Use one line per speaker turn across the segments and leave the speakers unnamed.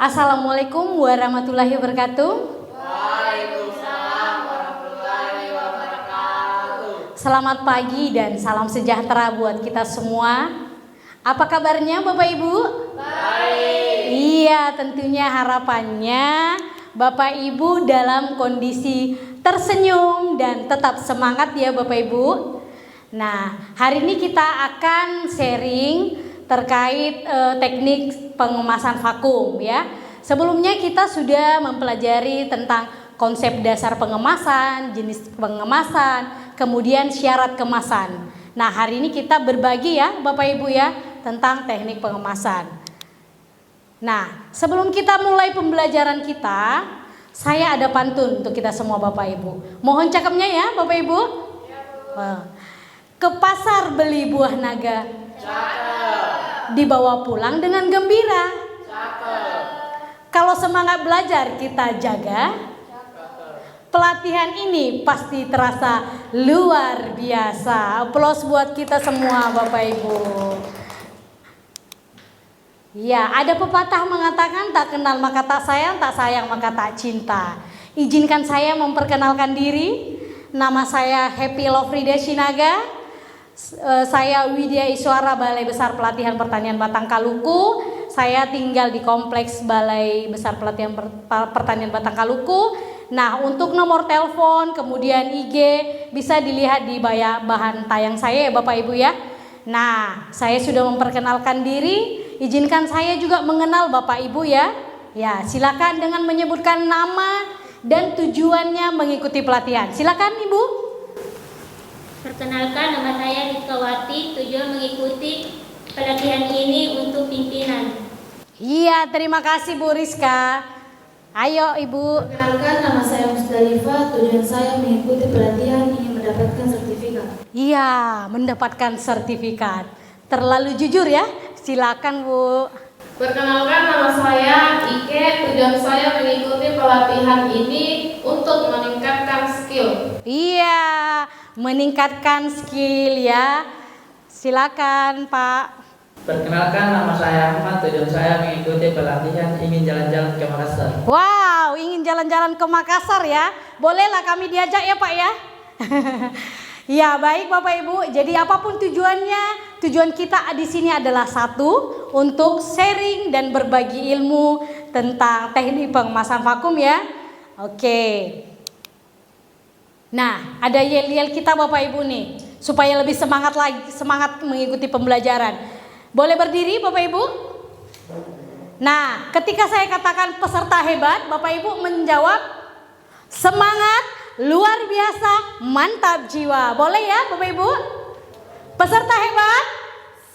Assalamualaikum warahmatullahi wabarakatuh.
Waalaikumsalam warahmatullahi wabarakatuh.
Selamat pagi dan salam sejahtera buat kita semua. Apa kabarnya Bapak Ibu?
Baik.
Iya, tentunya harapannya Bapak Ibu dalam kondisi tersenyum dan tetap semangat ya Bapak Ibu. Nah, hari ini kita akan sharing terkait teknik pengemasan vakum ya. Sebelumnya kita sudah mempelajari tentang konsep dasar pengemasan, jenis pengemasan, kemudian syarat kemasan. Nah, hari ini kita berbagi ya Bapak Ibu ya tentang teknik pengemasan. Nah, sebelum kita mulai pembelajaran kita, saya ada pantun untuk kita semua Bapak Ibu. Mohon cakepnya ya Bapak Ibu. Ke pasar beli buah naga, dibawa pulang dengan gembira. Kalau semangat belajar kita jaga, pelatihan ini pasti terasa luar biasa. Aplaus buat kita semua Bapak Ibu. Ya, ada pepatah mengatakan tak kenal maka tak sayang maka tak cinta. Izinkan saya memperkenalkan diri. Nama saya Happy Lovridia Sinaga. Saya Widya Iswara, Balai Besar Pelatihan Pertanian Batang Kaluku. Saya tinggal di Kompleks Balai Besar Pelatihan Pertanian Batang Kaluku. Nah, untuk nomor telepon, kemudian IG bisa dilihat di bahan tayang saya ya Bapak Ibu ya. Nah, saya sudah memperkenalkan diri. Izinkan saya juga mengenal Bapak Ibu ya. Ya, silakan dengan menyebutkan nama dan tujuannya mengikuti pelatihan. Silakan Ibu.
Perkenalkan, nama saya Rizkawati, tujuan mengikuti pelatihan ini untuk pimpinan.
Iya, terima kasih Bu Rizka. Ayo Ibu.
Perkenalkan, nama saya Musdalifah, tujuan saya mengikuti pelatihan ingin mendapatkan sertifikat.
Iya, mendapatkan sertifikat. Terlalu jujur ya. Silakan Bu.
Perkenalkan, nama saya Ike. Tujuan saya mengikuti pelatihan ini untuk meningkatkan skill.
Iya, meningkatkan skill ya. Silakan Pak.
Perkenalkan, nama saya Ahmad, tujuan saya mengikuti pelatihan ingin jalan-jalan ke Makassar.
Wow, ingin jalan-jalan ke Makassar ya. Bolehlah kami diajak ya Pak ya. Ya, baik Bapak Ibu. Jadi apapun tujuannya, tujuan kita di sini adalah satu, untuk sharing dan berbagi ilmu tentang teknik pengemasan vakum ya. Oke. Nah, ada yel-yel kita Bapak Ibu nih, supaya lebih semangat mengikuti pembelajaran. Boleh berdiri Bapak Ibu? Nah, ketika saya katakan peserta hebat, Bapak Ibu menjawab semangat, luar biasa, mantap jiwa. Boleh ya Bapak Ibu? Peserta hebat,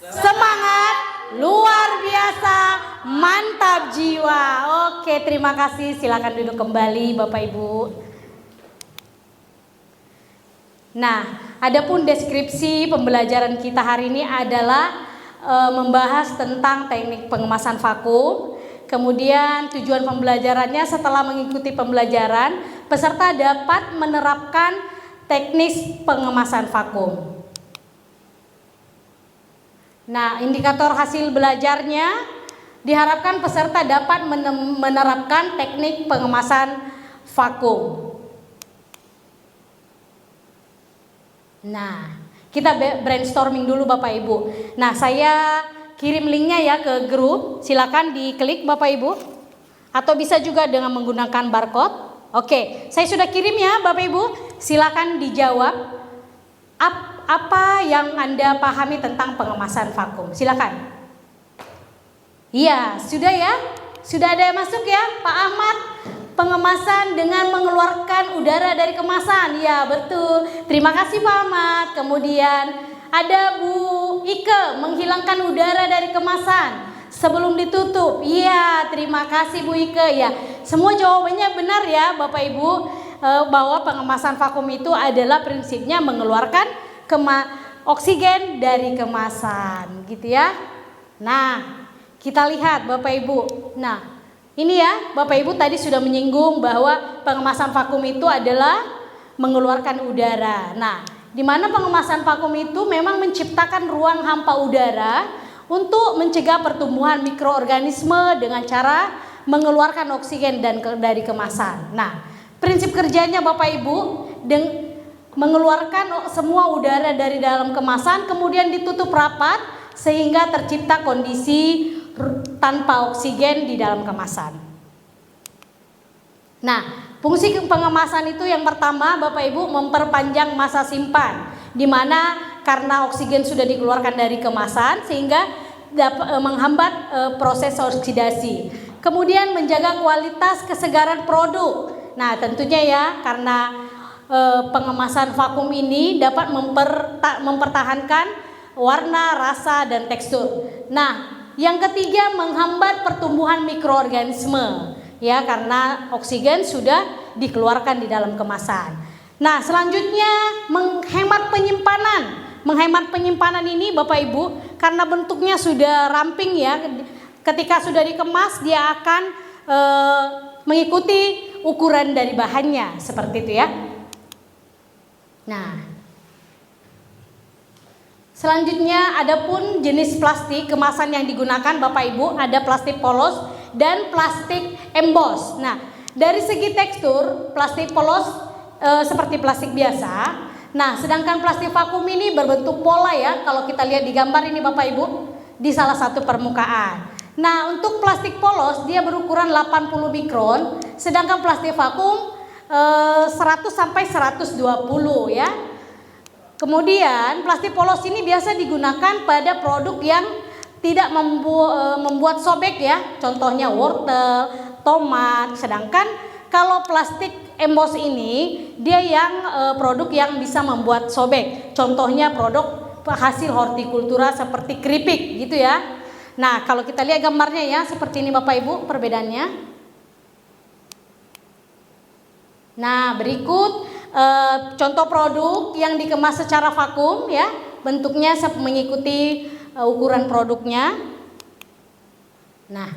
semangat, luar biasa, mantap jiwa. Oke, terima kasih. Silakan duduk kembali Bapak Ibu. Nah, adapun deskripsi pembelajaran kita hari ini adalah membahas tentang teknik pengemasan vakum. Kemudian tujuan pembelajarannya, setelah mengikuti pembelajaran, peserta dapat menerapkan teknik pengemasan vakum. Nah, indikator hasil belajarnya diharapkan peserta dapat menerapkan teknik pengemasan vakum. Nah, kita brainstorming dulu Bapak Ibu. Nah, saya kirim linknya ya ke grup. Silakan diklik Bapak Ibu. Atau bisa juga dengan menggunakan barcode. Oke, saya sudah kirim ya Bapak Ibu. Silakan dijawab. Apa yang Anda pahami tentang pengemasan vakum? Silakan. Iya, sudah ya? Sudah ada yang masuk ya Pak Ahmad? Pengemasan dengan mengeluarkan udara dari kemasan. Ya, betul. Terima kasih Pak Ahmad. Kemudian ada Bu Ike, menghilangkan udara dari kemasan sebelum ditutup. Iya, terima kasih Bu Ike ya. Semua jawabannya benar ya Bapak Ibu, bahwa pengemasan vakum itu adalah prinsipnya mengeluarkan oksigen dari kemasan, gitu ya. Nah, kita lihat Bapak Ibu. Nah, ini ya, Bapak Ibu tadi sudah menyinggung bahwa pengemasan vakum itu adalah mengeluarkan udara. Nah, di mana pengemasan vakum itu memang menciptakan ruang hampa udara untuk mencegah pertumbuhan mikroorganisme dengan cara mengeluarkan oksigen dari kemasan. Nah, prinsip kerjanya Bapak Ibu mengeluarkan semua udara dari dalam kemasan kemudian ditutup rapat sehingga tercipta kondisi tanpa oksigen di dalam kemasan. Nah, fungsi pengemasan itu yang pertama Bapak Ibu memperpanjang masa simpan, di mana karena oksigen sudah dikeluarkan dari kemasan sehingga dapat menghambat proses oksidasi. Kemudian menjaga kualitas kesegaran produk. Nah, tentunya ya karena pengemasan vakum ini dapat mempertahankan warna, rasa, dan tekstur. Nah, yang ketiga menghambat pertumbuhan mikroorganisme, ya karena oksigen sudah dikeluarkan di dalam kemasan. Nah, selanjutnya menghemat penyimpanan. Menghemat penyimpanan ini Bapak Ibu karena bentuknya sudah ramping ya. Ketika sudah dikemas dia akan mengikuti ukuran dari bahannya seperti itu ya. Nah, selanjutnya adapun jenis plastik kemasan yang digunakan Bapak Ibu ada plastik polos dan plastik emboss. Nah, dari segi tekstur plastik polos seperti plastik biasa. Nah, sedangkan plastik vakum ini berbentuk pola ya. Kalau kita lihat di gambar ini Bapak Ibu di salah satu permukaan. Nah, untuk plastik polos dia berukuran 80 mikron, sedangkan plastik vakum 100 sampai 120 ya. Kemudian plastik polos ini biasa digunakan pada produk yang tidak membuat sobek ya. Contohnya wortel, tomat. Sedangkan kalau plastik emboss ini dia yang produk yang bisa membuat sobek. Contohnya produk hasil hortikultura seperti keripik gitu ya. Nah, kalau kita lihat gambarnya ya seperti ini Bapak Ibu perbedaannya. Nah, berikut contoh produk yang dikemas secara vakum ya, bentuknya mengikuti ukuran produknya. Nah,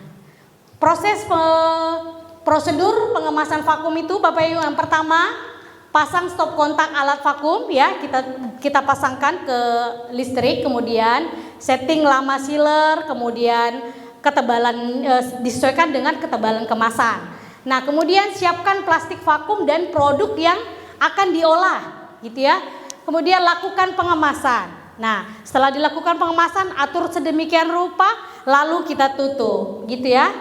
prosedur pengemasan vakum itu Bapak Ibu yang pertama pasang stop kontak alat vakum ya, kita pasangkan ke listrik, kemudian setting lama sealer, kemudian ketebalan disesuaikan dengan ketebalan kemasan. Nah, kemudian siapkan plastik vakum dan produk yang akan diolah, gitu ya. Kemudian lakukan pengemasan. Nah, setelah dilakukan pengemasan, atur sedemikian rupa, lalu kita tutup, gitu ya.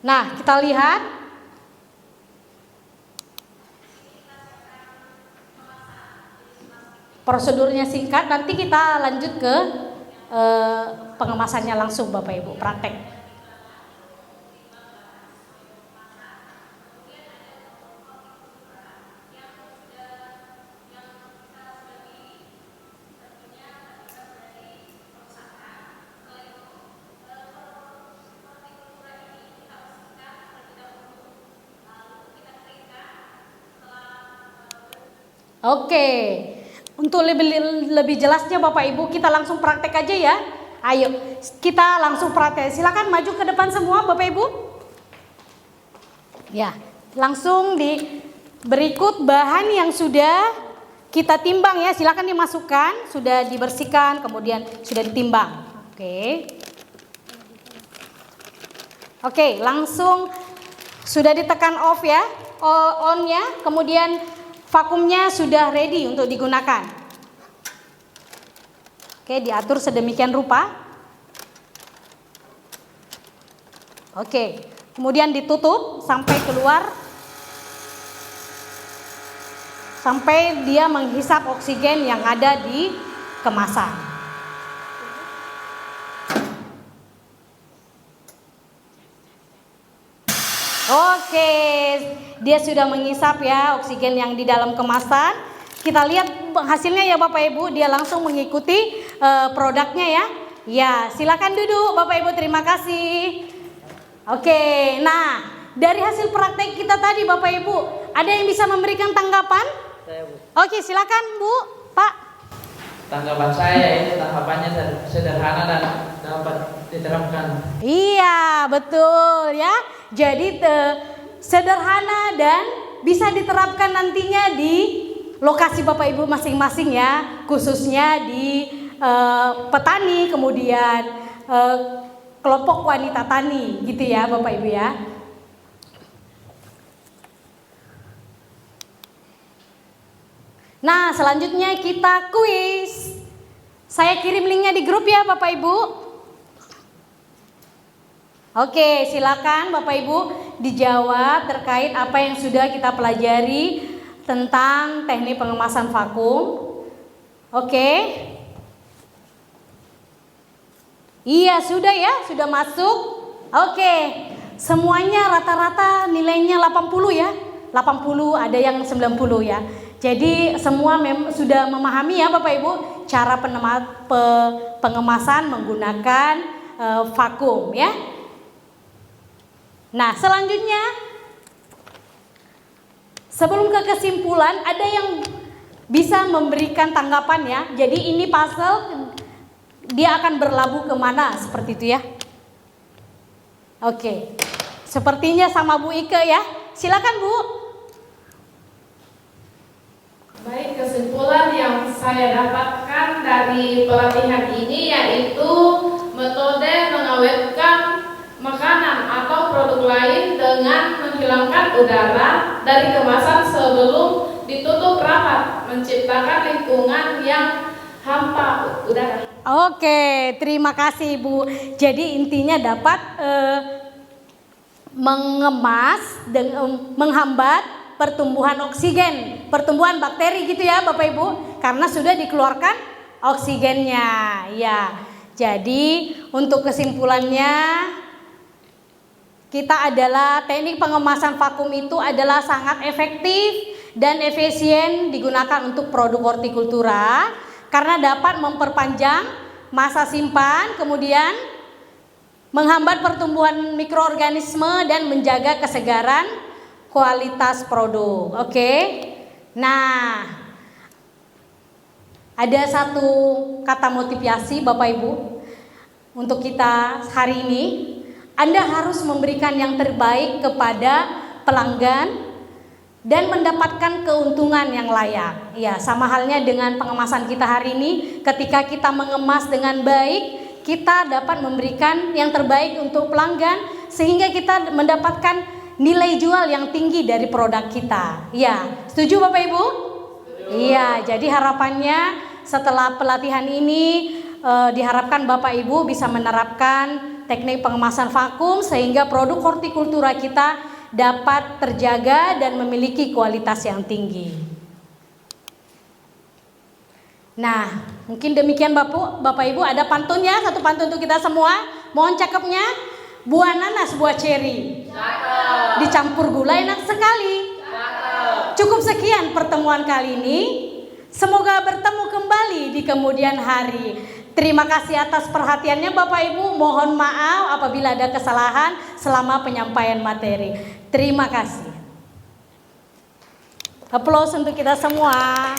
Nah, kita lihat. Prosedurnya singkat, nanti kita lanjut ke pengemasannya langsung Bapak Ibu, praktek. Oke, untuk lebih jelasnya Bapak Ibu kita langsung praktek aja ya. Ayo kita langsung praktek. Silakan maju ke depan semua Bapak Ibu. Ya, langsung berikut bahan yang sudah kita timbang ya. Silakan dimasukkan, sudah dibersihkan, kemudian sudah ditimbang. Oke, langsung sudah ditekan off ya, on ya. Kemudian vakumnya sudah ready untuk digunakan. Oke, diatur sedemikian rupa. Oke, kemudian ditutup sampai keluar, sampai dia menghisap oksigen yang ada di kemasan. Oke, dia sudah menghisap ya oksigen yang di dalam kemasan. Kita lihat hasilnya ya Bapak Ibu, dia langsung mengikuti produknya ya. Ya, silakan duduk Bapak Ibu, terima kasih. Oke, nah dari hasil praktek kita tadi Bapak Ibu, ada yang bisa memberikan tanggapan?
Saya, Bu.
Oke, silakan Bu, Pak.
Tanggapan saya ini tahapannya sederhana dan dapat diterapkan.
Iya, betul ya. Jadi sederhana dan bisa diterapkan nantinya di lokasi Bapak Ibu masing-masing ya, khususnya di petani, kemudian kelompok wanita tani gitu ya Bapak Ibu ya. Nah, selanjutnya kita kuis. Saya kirim linknya di grup ya Bapak Ibu. Oke, silakan Bapak Ibu dijawab terkait apa yang sudah kita pelajari tentang teknik pengemasan vakum. Oke. Iya, sudah ya, sudah masuk. Oke. Semuanya rata-rata nilainya 80 ya. 80, ada yang 90 ya. Jadi semua sudah memahami ya Bapak Ibu cara pengemasan menggunakan vakum ya. Nah, selanjutnya sebelum ke kesimpulan ada yang bisa memberikan tanggapan ya. Jadi ini puzzle dia akan berlabuh kemana seperti itu ya. Oke, sepertinya sama Bu Ike ya. Silakan Bu.
Baik, kesimpulan yang saya dapatkan dari pelatihan ini yaitu metode mengawetkan makanan atau produk lain dengan menghilangkan udara dari kemasan sebelum ditutup rapat, menciptakan lingkungan yang hampa udara.
Oke, terima kasih Bu. Jadi intinya dapat mengemas dengan menghambat pertumbuhan oksigen, pertumbuhan bakteri gitu ya Bapak Ibu, karena sudah dikeluarkan oksigennya. Ya. Jadi untuk kesimpulannya kita adalah teknik pengemasan vakum itu adalah sangat efektif dan efisien digunakan untuk produk hortikultura karena dapat memperpanjang masa simpan, kemudian menghambat pertumbuhan mikroorganisme dan menjaga kesegaran kualitas produk. Oke. Nah, ada satu kata motivasi Bapak Ibu untuk kita hari ini. Anda harus memberikan yang terbaik kepada pelanggan dan mendapatkan keuntungan yang layak. Ya, sama halnya dengan pengemasan kita hari ini. Ketika kita mengemas dengan baik, kita dapat memberikan yang terbaik untuk pelanggan sehingga kita mendapatkan nilai jual yang tinggi dari produk kita. Ya, setuju Bapak Ibu? Iya, jadi harapannya setelah pelatihan ini diharapkan Bapak Ibu bisa menerapkan teknik pengemasan vakum sehingga produk hortikultura kita dapat terjaga dan memiliki kualitas yang tinggi. Nah, mungkin demikian Bapak Ibu, ada pantunnya, satu pantun untuk kita semua. Mohon cakepnya. Buah nanas, buah ceri, dicampur gula enak sekali. Cukup sekian pertemuan kali ini. Semoga bertemu kembali di kemudian hari. Terima kasih atas perhatiannya Bapak Ibu. Mohon maaf apabila ada kesalahan selama penyampaian materi. Terima kasih. Aplaus untuk kita semua.